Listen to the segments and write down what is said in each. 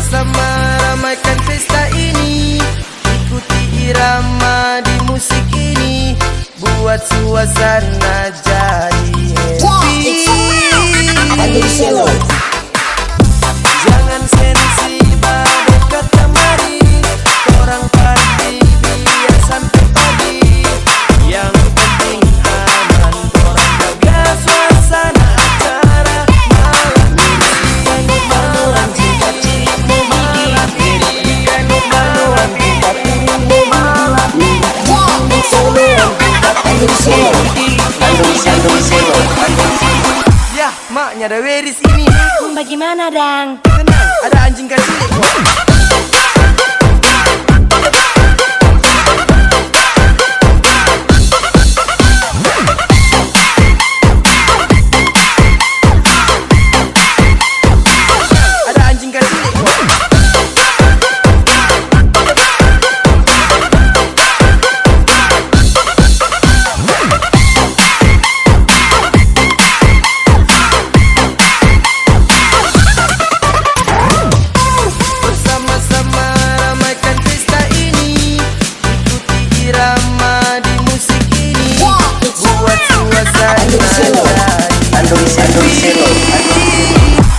Bersama-sama ramaikan pesta ini, ikuti irama di musik ini, buat suasana jadi happy. Jangan sensi dekat kemari, orang party biar sampai pagi. Yang penting aman, orang jaga suasana acara malam ini. Malam kita cipu, malam ini malam kita cipu, malam ini ya, maknya ada Weris ini. Bagaimana dang? Tenang, ada anjing kecil. Ada anjing kecil.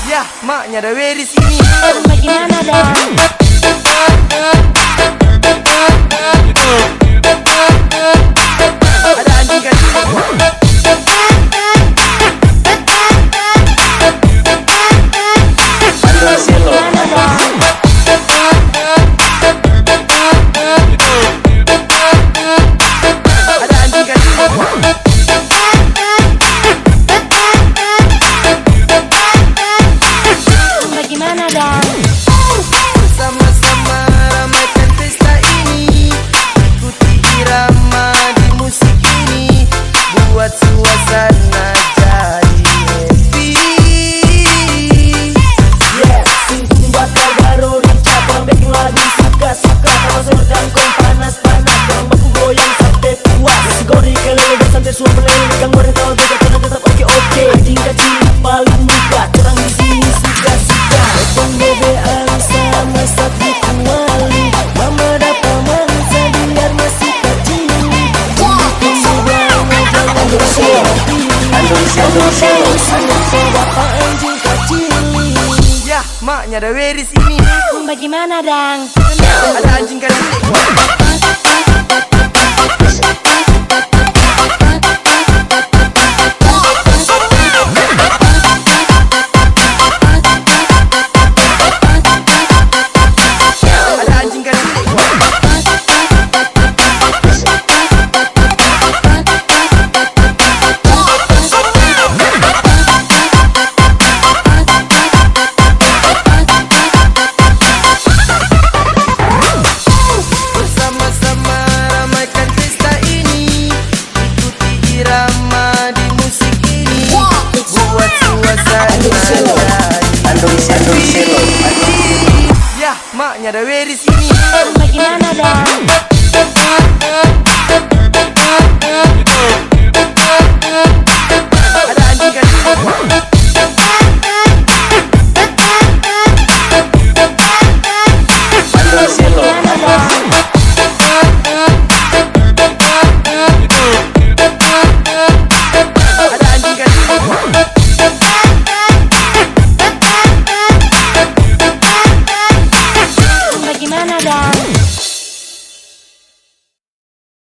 Ya, maknya ada Weris ini. Bagaimana dang? Ada anjing kecil. Ada anjing kecil. Bagaimana dang? Bersama-sama ramaikan pesta ini, ikuti irama di musik ini, buat suasana jadi happy. Yeah, singgung bakal baru dicapang, baking lagu suka-suka. Kalau sedang kau panas-panas, yang baku goyang sampai puas. Segori kelele santai suam meleleh, gang goreng tahu beda tenang tetap oke. Anjing kecil paling muka, terang di sini suka-suka. Potong bebean sama satu kuali, mama dapat mangsa biar masih kecil. Bikin sebanyak jangan bersedih. Sama bapak anjing kecil. Ya, maknya ada Weris ini. Bagaimana dang? Ada anjing kecil.